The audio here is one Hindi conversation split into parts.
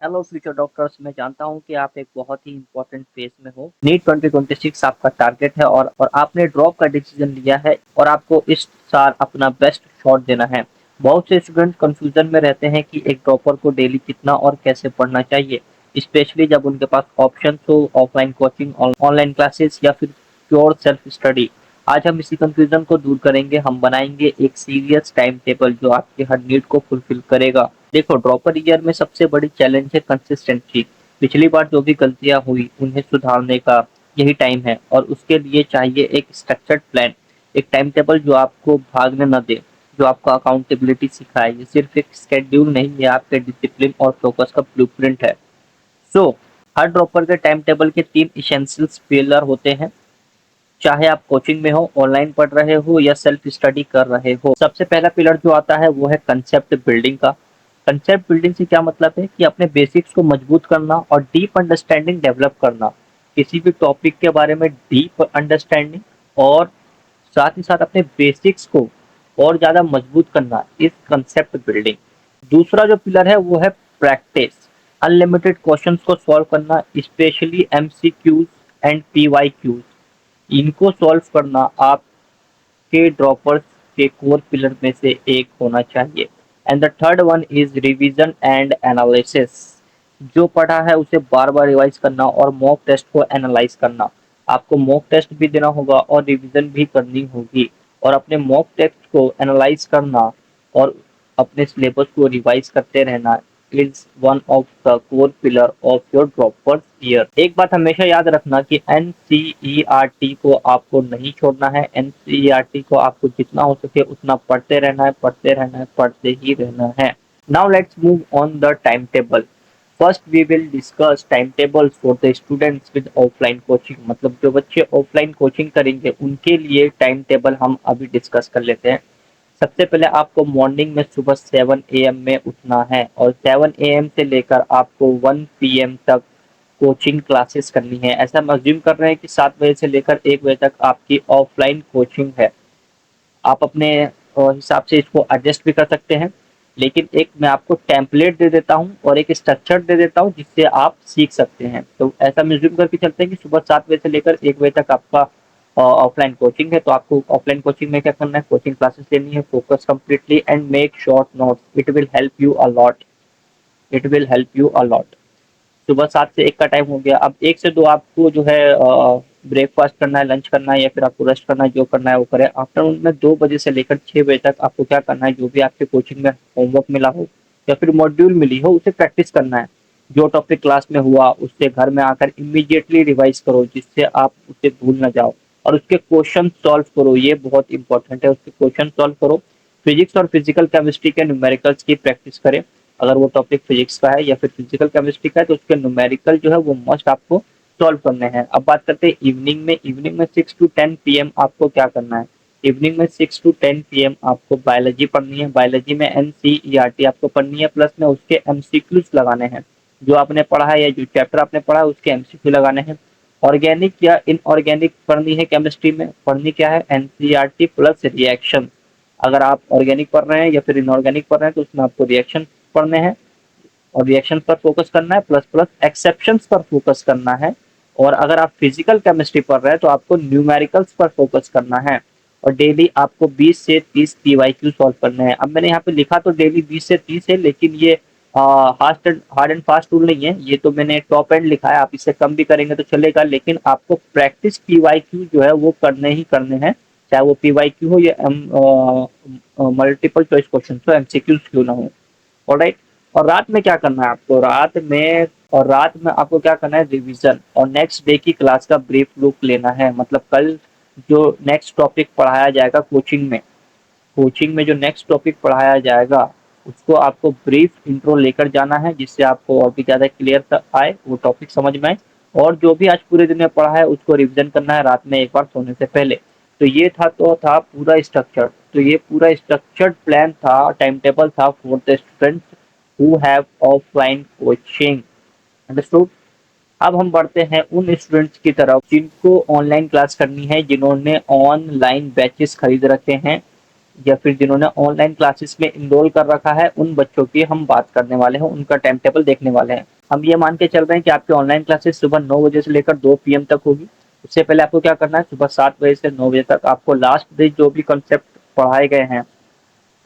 Hello future doctors. मैं जानता हूं कि आप एक बहुत ही इंपॉर्टेंट फेज में हो। नीट 2026 आपका टारगेट है और आपने ड्रॉप का डिसीजन लिया है और आपको इस साल अपना बेस्ट शॉट देना है। बहुत से स्टूडेंट कंफ्यूजन में रहते हैं कि एक ड्रॉपर को डेली कितना और कैसे पढ़ना चाहिए, स्पेशली जब उनके पास ऑप्शन हो ऑफलाइन कोचिंग, ऑनलाइन क्लासेस या फिर प्योर सेल्फ स्टडी। आज हम इसी कंफ्यूजन को दूर करेंगे। हम बनाएंगे एक सीरियस टाइम टेबल जो आपके हर नीड को फुलफिल करेगा। देखो, ड्रॉपर ईयर में सबसे बड़ी चैलेंज है कंसिस्टेंसी। पिछली बार जो भी गलतियां हुई उन्हें सुधारने का यही टाइम है और उसके लिए चाहिए एक स्ट्रक्चर्ड प्लान, एक टाइम टेबल जो आपको भागने न दे, जो आपको अकाउंटेबिलिटी सिखाए। ये सिर्फ एक स्केड्यूल नहीं, ये आपके डिसिप्लिन और फोकस का ब्लूप्रिंट है। सो हर ड्रॉपर के टाइम टेबल के 3 इसेंशियल्स पिलर होते हैं। चाहे आप कोचिंग में हो, ऑनलाइन पढ़ रहे हो या सेल्फ स्टडी कर रहे हो। सबसे पहला पिलर जो आता है वो है कंसेप्ट बिल्डिंग का। कंसेप्ट बिल्डिंग से क्या मतलब है कि अपने बेसिक्स को मजबूत करना और डीप अंडरस्टैंडिंग डेवलप करना। किसी भी टॉपिक के बारे में डीप अंडरस्टैंडिंग और साथ ही साथ अपने बेसिक्स को और ज़्यादा मजबूत करना इस कंसेप्ट बिल्डिंग। दूसरा जो पिलर है वो है प्रैक्टिस। अनलिमिटेड क्वेश्चंस को सॉल्व करना, स्पेशली एमसीक्यूज एंड पीवाईक्यूज। इनको सॉल्व करना आपके ड्रॉपर्स के कोर पिलर में से एक होना चाहिए। And the third one is revision and analysis. जो पढ़ा है उसे बार बार रिवाइज करना और मॉक टेस्ट को एनालाइज करना। आपको मॉक टेस्ट भी देना होगा और रिवीजन भी करनी होगी, और अपने मॉक टेस्ट को एनालाइज करना और अपने सिलेबस को रिवाइज करते रहना is one of the core pillar of your droppers year. एक बात हमेशा याद रखना कि एनसीईआरटी को आपको नहीं छोड़ना है। एनसीईआरटी को आपको जितना हो सके उतना पढ़ते रहना है, पढ़ते रहना है, पढ़ते ही रहना है। Now let's move on the time table. First we will discuss time tables for the students with offline coaching. मतलब जो बच्चे ऑफलाइन कोचिंग करेंगे उनके लिए टाइम टेबल हम अभी डिस्कस कर लेते हैं। सबसे पहले आपको मॉर्निंग में सुबह 7 AM में उठना है और 7 AM से लेकर आपको 1 PM तक कोचिंग क्लासेस करनी है। ऐसा हम अज्यूम कर रहे हैं कि 7 बजे से लेकर 1 बजे तक आपकी ऑफलाइन कोचिंग है। आप अपने हिसाब से इसको एडजस्ट भी कर सकते हैं, लेकिन एक मैं आपको टेम्पलेट दे देता हूँ और एक स्ट्रक्चर दे देता हूँ जिससे आप सीख सकते हैं। तो ऐसा म्यूजियम करके चलते हैं कि सुबह 7 बजे से लेकर 1 बजे तक आपका ऑफलाइन कोचिंग है। तो आपको ऑफलाइन कोचिंग में क्या करना है, कोचिंग क्लासेस लेनी है, focus completely and make short notes. It will help you a lot, it will help you a lot. सुबह 7 से 1 का टाइम हो गया। अब 1 से 2 आपको जो है ब्रेकफास्ट करना है, लंच करना है या फिर आपको रेस्ट करना है, जो करना है वो करें। आफ्टरनून में 2 बजे से लेकर 6 बजे तक आपको क्या करना है, जो भी आपके कोचिंग में होमवर्क मिला हो या फिर मॉड्यूल मिली हो उसे प्रैक्टिस करना है। जो टॉपिक क्लास में हुआ उससे घर में आकर इमीडिएटली रिवाइज करो, जिससे आप उसे भूल ना जाओ, और उसके क्वेश्चन सॉल्व करो। ये बहुत इंपॉर्टेंट है, उसके क्वेश्चन सॉल्व करो। फिजिक्स और फिजिकल केमिस्ट्री के न्यूमेरिकल्स की प्रैक्टिस करें। अगर वो टॉपिक फिजिक्स का है या फिर फिजिकल केमिस्ट्री का है तो उसके न्यूमेरिकल जो है वो मस्ट आपको सॉल्व करने हैं। अब बात करते हैं इवनिंग में। इवनिंग में 6 to 10 PM आपको क्या करना है, इवनिंग में 6 to 10 PM आपको बायोलॉजी पढ़नी है। बायोलॉजी में एनसीईआरटी आपको पढ़नी है, प्लस में उसके एमसीक्यूज लगाने हैं। जो आपने पढ़ा है या जो चैप्टर आपने पढ़ा है उसके एमसीक्यू लगाने हैं। ऑर्गेनिक या इनऑर्गेनिक पढ़नी है केमिस्ट्री में, पढ़नी क्या है, एनसीईआरटी प्लस रिएक्शन। अगर आप ऑर्गेनिक पढ़ रहे हैं या फिर इनऑर्गेनिक पढ़ रहे हैं तो उसमें आपको रिएक्शन पढ़ने हैं और रिएक्शन पर फोकस करना है, प्लस प्लस एक्सेप्शंस पर फोकस करना है। और अगर आप फिजिकल केमिस्ट्री पढ़ रहे हैं तो आपको न्यूमेरिकल्स पर फोकस करना है। और डेली आपको 20 से 30 पीवाईक्यू सॉल्व करने हैं। अब मैंने यहाँ पे लिखा तो डेली 20 से 30 है, लेकिन ये हार्ड एंड फास्ट रूल नहीं है, ये तो मैंने टॉप एंड लिखा है। आप इससे कम भी करेंगे तो चलेगा, लेकिन आपको प्रैक्टिस पीवाईक्यू जो है वो करने ही करने हैं, चाहे वो पीवाईक्यू हो या मल्टीपल चॉइस क्वेश्चन हो, एमसीक्यूज क्यों ना हो। ऑलराइट। और रात में क्या करना है आपको, रात में आपको क्या करना है, रिवीजन और नेक्स्ट डे की क्लास का ब्रीफ लुक लेना है। मतलब कल जो नेक्स्ट टॉपिक पढ़ाया जाएगा कोचिंग में जो नेक्स्ट टॉपिक पढ़ाया जाएगा उसको आपको ब्रीफ इंट्रो लेकर जाना है, जिससे आपको और भी ज़्यादा क्लियर आए, वो टॉपिक समझ में आए। और जो भी आज पूरे दिन में पढ़ा है उसको रिवीजन करना है रात में एक बार सोने से पहले। तो ये था पूरा स्ट्रक्चर। तो ये पूरा स्ट्रक्चर्ड प्लान था, टाइम टेबल था for the students who have offline coaching. Understood. अब हम बढ़ते हैं उन स्टूडेंट्स की तरफ जिनको ऑनलाइन क्लास करनी है, जिन्होंने ऑनलाइन बैचेस खरीद रखे हैं। या फिर जिन्होंने ऑनलाइन क्लासेस में इनरोल कर रखा है, उन बच्चों की हम बात करने वाले हैं, उनका टाइम टेबल देखने वाले हैं। हम ये मान के चल रहे हैं कि आपकी ऑनलाइन क्लासेस सुबह 9 बजे से लेकर 2 पीएम तक होगी। उससे पहले आपको क्या करना है, सुबह 7 बजे से 9 बजे तक आपको लास्ट डे जो भी कॉन्सेप्ट पढ़ाए गए हैं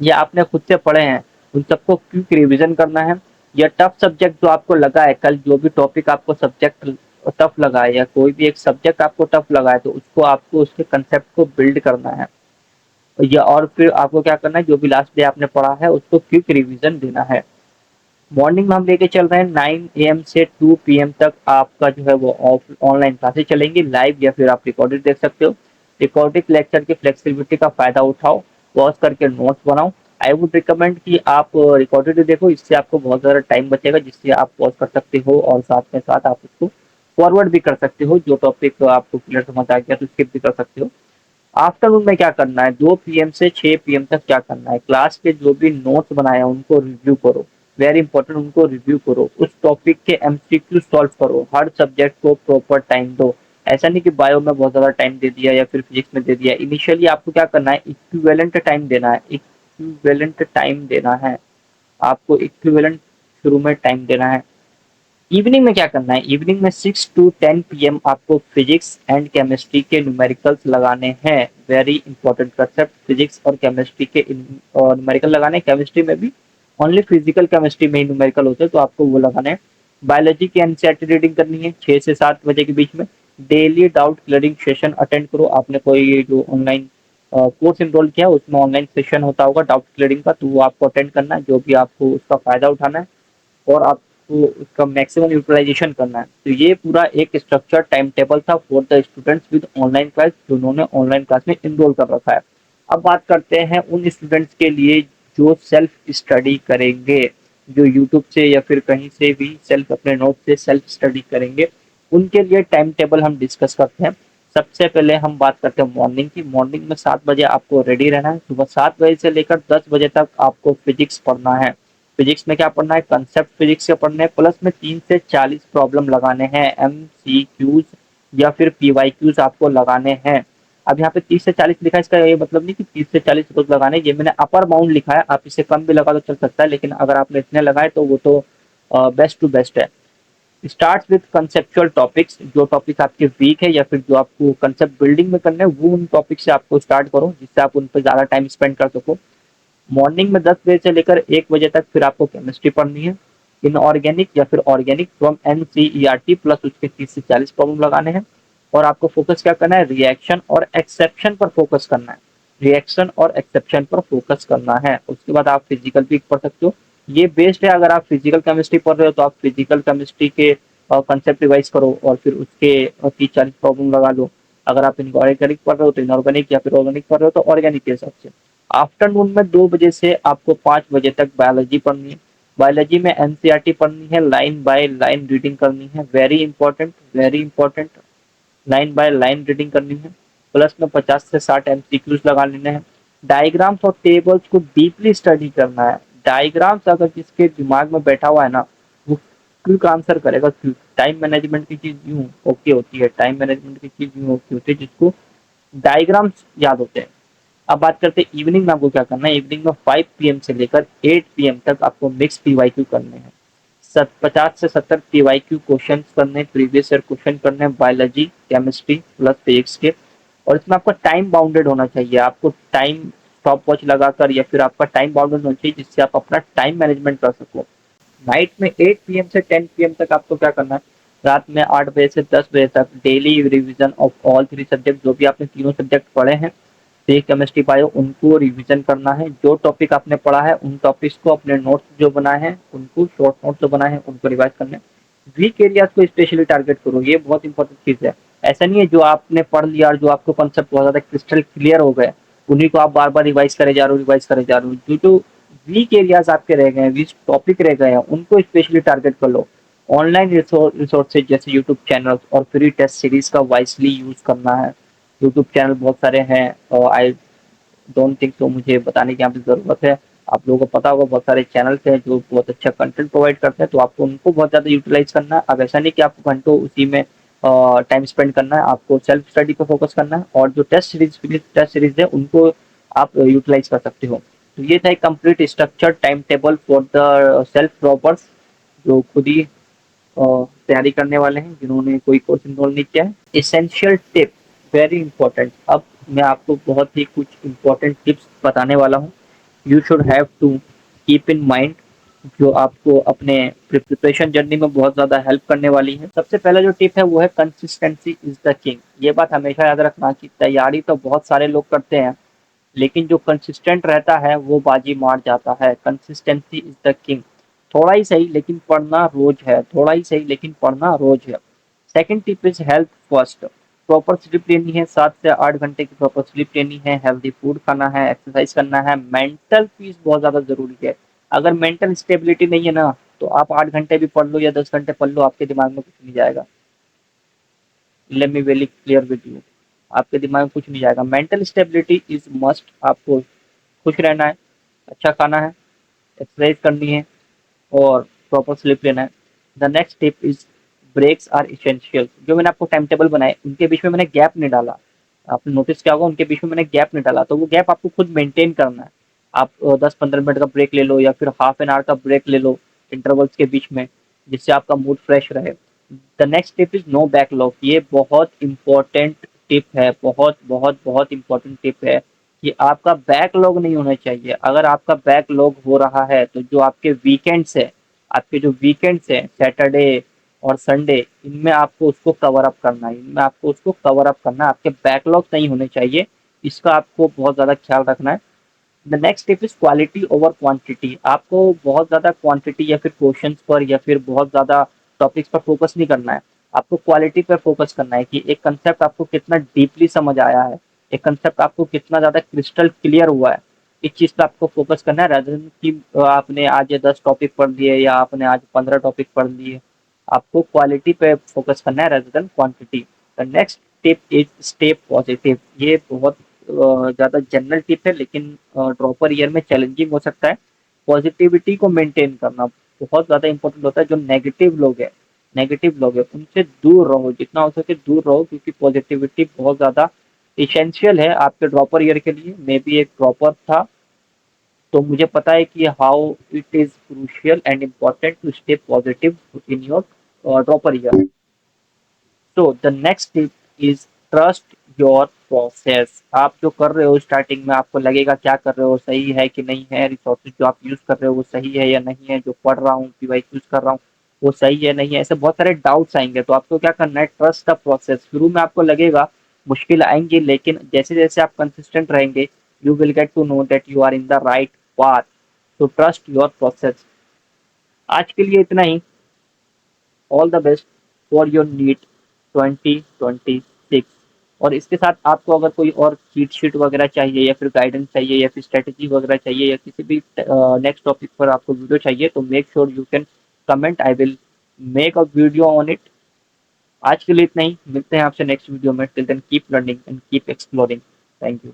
या आपने खुद से पढ़े हैं, उन सबको क्विक रिवीजन करना है। या टफ सब्जेक्ट जो आपको लगा है, कल जो भी टॉपिक आपको सब्जेक्ट टफ लगा है या कोई भी एक सब्जेक्ट आपको टफ लगा है, तो उसको आपको उसके कंसेप्ट को बिल्ड करना है। या और फिर आपको क्या करना है, जो भी लास्ट डे आपने पढ़ा है उसको क्विक रिवीजन देना है। मॉर्निंग में हम लेके चल रहे हैं 9 AM से 2 PM तक आपका जो है वो ऑफ ऑनलाइन क्लासेस चलेंगी लाइव, या फिर आप रिकॉर्डेड देख सकते हो। रिकॉर्डेड लेक्चर की फ्लेक्सिबिलिटी का फायदा उठाओ, पॉज करके नोट्स बनाओ। आई वुड रिकमेंड कि आप रिकॉर्डेड देखो, इससे आपको बहुत ज़्यादा टाइम बचेगा, जिससे आप पॉज कर सकते हो और साथ में साथ आप उसको फॉरवर्ड भी कर सकते हो। जो टॉपिक आपको क्लियर समझ आ गया तो स्किप भी कर सकते हो। आफ्टरनून में क्या करना है, 2 PM से 6 PM तक क्या करना है, क्लास के जो भी नोट्स बनाए हैं उनको रिव्यू करो। वेरी इंपॉर्टेंट, उनको रिव्यू करो। उस टॉपिक के एमसीक्यू सॉल्व करो। हर सब्जेक्ट को प्रॉपर टाइम दो। ऐसा नहीं कि बायो में बहुत ज़्यादा टाइम दे दिया या फिर फिजिक्स में दे दिया। इनिशियली आपको क्या करना है, इक्विवेलेंट टाइम देना है। इक्विवेलेंट टाइम देना है आपको, इक्विवेलेंट शुरू में टाइम देना है। इवनिंग में क्या करना है, इवनिंग में 6 to 10 PM आपको फिजिक्स एंड केमिस्ट्री के न्यूमेरिकल्स लगाने हैं। वेरी इंपॉर्टेंट कंसेप्ट, फिजिक्स और केमिस्ट्री के न्यूमेरिकल लगाने हैं। केमिस्ट्री में भी ओनली फिजिकल केमिस्ट्री में ही न्यूमेरिकल होते हैं, तो आपको वो लगाने हैं। बायोलॉजी की एनसीईआरटी रीडिंग करनी है 6 से 7 बजे के बीच में। Daily doubt clearing session attend करो। आपने कोई जो ऑनलाइन कोर्स इनरोल किया है उसमें ऑनलाइन सेशन होता होगा डाउट क्लियरिंग का, तो वो आपको अटेंड करना है, जो भी आपको उसका फायदा उठाना है और आपको उसका मैक्सिमम यूटिलाइजेशन करना है। तो ये पूरा एक स्ट्रक्चर टाइम टेबल था for the students with online class, जिन्होंने ऑनलाइन क्लास में इनरोल कर रखा है। अब बात करते हैं उन स्टूडेंट्स के लिए जो सेल्फ स्टडी करेंगे, जो यूट्यूब से या फिर कहीं से भी सेल्फ अपने नोट से सेल्फ स्टडी करेंगे। उनके लिए टाइम टेबल हम डिस्कस करते हैं। सबसे पहले हम बात करते हैं मॉर्निंग की। मॉर्निंग में 7 बजे आपको रेडी रहना है। सुबह 7 बजे से लेकर 10 बजे तक आपको फिजिक्स पढ़ना है। फिजिक्स में क्या पढ़ना है, कंसेप्ट फिजिक्स के पढ़ने हैं, प्लस में 30 से 40 प्रॉब्लम लगाने हैं। MCQs या फिर PYQs आपको लगाने हैं। अब यहाँ पे 30 से 40 लिखा है, इसका ये मतलब नहीं कि 30 से 40 रोज लगाने, ये मैंने अपर बाउंड लिखा है। आप इसे कम भी लगा तो चल सकता है, लेकिन अगर आपने इतने लगाए तो वो तो बेस्ट टू बेस्ट है। स्टार्ट विथ कंसेप्चुअल टॉपिक्स, जो टॉपिक आपके वीक है या फिर जो आपको कंसेप्ट बिल्डिंग में करना है, वो उन टॉपिक से आपको स्टार्ट करो जिससे आप उन पर ज़्यादा टाइम स्पेंड कर सको। मॉर्निंग में 10 बजे से लेकर 1 बजे तक फिर आपको केमिस्ट्री पढ़नी है। इनऑर्गेनिक या फिर ऑर्गेनिक फ्रॉम NCERT, प्लस उसके 30 से 40 प्रॉब्लम लगाने हैं। और आपको फोकस क्या करना है, रिएक्शन और एक्सेप्शन पर फोकस करना है। रिएक्शन और एक्सेप्शन पर फोकस करना है। उसके बाद आप फिजिकल भी पढ़ सकते हो। ये बेस्ड है, अगर आप फिजिकल केमिस्ट्री पढ़ रहे हो तो आप फिजिकल केमिस्ट्री के कंसेप्ट रिवाइज करो और फिर उसके 30-40 प्रॉब्लम लगा लो। अगर आप इनऑर्गेनिक पढ़ रहे हो तो इनऑर्गेनिक, या फिर ऑर्गेनिक पढ़ रहे हो तो ऑर्गेनिक के हिसाब से। आफ्टरनून में 2 बजे से आपको 5 बजे तक बायोलॉजी पढ़नी है। बायोलॉजी में NCERT पढ़नी है, लाइन बाय लाइन रीडिंग करनी है। Very important, very important, line by line reading करनी है। प्लस में 50 से 60 MCQs लगा लेने हैं। डायग्राम्स और टेबल्स को डीपली स्टडी करना है। डायग्राम्स अगर जिसके दिमाग में बैठा हुआ है ना, वो क्विक आंसर करेगा। क्विक, टाइम मैनेजमेंट की चीज यूं ओके होती है, टाइम मैनेजमेंट की चीज यूं ओके होती है जिसको डायग्राम्स याद होते हैं। अब बात करते हैं इवनिंग में आपको क्या करना है। इवनिंग में 5 PM से लेकर 8 PM तक आपको मिक्स PYQ करने हैं। 50 से 70 PYQ क्वेश्चन करने हैं, प्रीवियस ईयर क्वेश्चन करने हैं बायोलॉजी, केमिस्ट्री प्लस फिजिक्स के। और इसमें आपका टाइम बाउंडेड होना चाहिए। आपको टाइम स्टॉप वॉच लगाकर या फिर आपका टाइम बाउंडेड होना चाहिए जिससे आप अपना टाइम मैनेजमेंट कर सको। नाइट में 8 PM से 10 PM तक आपको क्या करना है, रात में 8 बजे से 10 बजे तक daily revision of all 3 subject, जो भी आपने तीनों सब्जेक्ट पढ़े हैं, फिजिक्स केमिस्ट्री बायो, उनको रिवीजन करना है। जो टॉपिक आपने पढ़ा है उन टॉपिक्स को अपने नोट्स जो बनाए हैं उनको, शॉर्ट नोट्स जो बनाए हैं उनको रिवाइज करना है। वीक एरियाज को स्पेशली टारगेट करो, ये बहुत इंपॉर्टेंट चीज है। ऐसा नहीं है जो आपने पढ़ लिया और जो आपको कॉन्सेप्ट बहुत ज्यादा क्रिस्टल क्लियर हो गए उन्हीं को आप बार बार रिवाइज करे जा रहे हो, रिवाइज करे जा रहे हो। जो जो वीक एरियाज आपके रह गए हैं, वीक टॉपिक रह गए हैं, उनको स्पेशली टारगेट कर लो। ऑनलाइन रिसोर्सेज जैसे यूट्यूब चैनल और फ्री टेस्ट सीरीज का वाइसली यूज करना है। यूट्यूब चैनल बहुत सारे हैं और आई डोंट थिंक सो मुझे बताने की यहाँ पे ज़रूरत है। आप लोगों को पता होगा बहुत सारे चैनल्स हैं जो बहुत अच्छा कंटेंट प्रोवाइड करते हैं, तो आपको उनको बहुत ज़्यादा यूटिलाइज करना है। अब ऐसा नहीं कि आपको घंटों उसी में टाइम स्पेंड करना है, आपको सेल्फ स्टडी पे फोकस करना है। और जो टेस्ट सीरीज है उनको आप यूटिलाइज कर सकते हो। तो ये था एक complete structure time table for the self droppers जो खुद ही तैयारी करने वाले हैं, जिन्होंने कोई कोर्स इनरोल नहीं किया है। Essential tip, very important. अब मैं आपको बहुत ही कुछ इंपॉर्टेंट टिप्स बताने वाला हूँ, you should have to keep in mind, जो आपको अपने प्रिपरेशन जर्नी में बहुत ज़्यादा हेल्प करने वाली है। सबसे पहला जो टिप है वो है कंसिस्टेंसी इज द किंग। ये बात हमेशा याद रखना कि तैयारी तो बहुत सारे लोग करते हैं, लेकिन जो कंसिस्टेंट रहता है वो बाजी मार जाता है। Consistency is the king. थोड़ा ही सही लेकिन पढ़ना रोज है, थोड़ा ही सही लेकिन पढ़ना रोज है। Second tip is health first. Proper sleep लेनी है, 7 से 8 घंटे की प्रॉपर स्लीप लेनी है, हेल्दी फूड खाना है, एक्सरसाइज करना है। मेंटल पीस बहुत ज्यादा जरूरी है। अगर मेंटल स्टेबिलिटी नहीं है ना, तो आप 8 घंटे भी पढ़ लो या 10 घंटे पढ़ लो, आपके दिमाग में कुछ नहीं जाएगा। Let me very clear with you, आपके दिमाग में कुछ नहीं जाएगा। Mental stability is must. आपको खुश रहना है, अच्छा खाना है, एक्सरसाइज करनी है और प्रॉपर स्लीप लेना है। The next tip is breaks are essential. जो मैंने आपको टाइम टेबल बनाए उनके बीच में मैंने गैप नहीं डाला। आपने नोटिस किया होगा उनके बीच में मैंने गैप नहीं डाला, तो वो गैप आपको खुद मेंटेन करना है। आप 10-15 मिनट का ब्रेक ले लो या फिर हाफ एन आवर का ब्रेक ले लो इंटरवल्स के बीच में, जिससे आपका मूड फ्रेश रहे। The next tip is no backlog. ये बहुत इंपॉर्टेंट टिप है, बहुत बहुत बहुत इंपॉर्टेंट टिप है कि आपका बैकलॉग नहीं होना चाहिए। अगर आपका बैकलॉग हो रहा है तो जो आपके वीकेंड्स है, आपके जो वीकेंड्स है सैटरडे और संडे, इनमें आपको उसको कवर अप करना है, इनमें आपको उसको कवर अप करना है। आपके बैकलॉग नहीं होने चाहिए, इसका आपको बहुत ज़्यादा ख्याल रखना है। The next tip is quality over quantity. आपको बहुत ज़्यादा क्वांटिटी या फिर क्वेश्चंस पर या फिर बहुत ज़्यादा टॉपिक्स पर फोकस नहीं करना है। आपको क्वालिटी पर फोकस करना है कि एक कंसेप्ट आपको कितना डीपली समझ आया है, एक कंसेप्ट आपको कितना ज़्यादा क्रिस्टल क्लियर हुआ है। इस चीज़ पे आपको फोकस करना है, rather than कि आपने आज ये 10 टॉपिक पढ़ लिए या आपने आज 15 टॉपिक पढ़ लिए। आपको क्वालिटी पे फोकस करना है rather than quantity. The next tip is stay positive. ये बहुत ज़्यादा जनरल टिप है, लेकिन ड्रॉपर ईयर में चैलेंजिंग हो सकता है। पॉजिटिविटी को मेंटेन करना बहुत ज़्यादा इंपॉर्टेंट होता है। जो नेगेटिव लोग हैं उनसे दूर रहो, जितना हो सके दूर रहो, क्योंकि पॉजिटिविटी बहुत ज़्यादा इसेंशियल है आपके ड्रॉपर ईयर के लिए। मैं भी एक ड्रॉपर था, तो मुझे पता है कि how it is crucial and important to stay positive in your dropper year. तो the next tip is trust your process. आप जो कर रहे हो स्टार्टिंग में आपको लगेगा क्या कर रहे हो सही है कि नहीं है, रिसोर्सेज जो आप यूज कर रहे हो वो सही है या नहीं है, जो पढ़ रहा हूँ डिवाइस यूज कर रहा हूँ वो सही है नहीं है, ऐसे बहुत सारे डाउट्स आएंगे। तो आपको क्या करना है, ट्रस्ट द प्रोसेस। शुरू में आपको लगेगा, मुश्किल आएंगी, लेकिन जैसे जैसे आप कंसिस्टेंट रहेंगे you will get to know that you are in the right path. तो ट्रस्ट योर प्रोसेस। आज के लिए इतना ही। All the best for your NEET 2026। और इसके साथ आपको अगर कोई और चीट शीट वगैरह चाहिए या फिर गाइडेंस चाहिए या फिर स्ट्रेटेजी वगैरह चाहिए या किसी भी नेक्स्ट टॉपिक पर आपको वीडियो चाहिए, तो make sure you can comment, I will make a video on it. आज के लिए इतना ही, मिलते हैं आपसे नेक्स्ट वीडियो में। Till then keep learning and keep exploring. Thank you.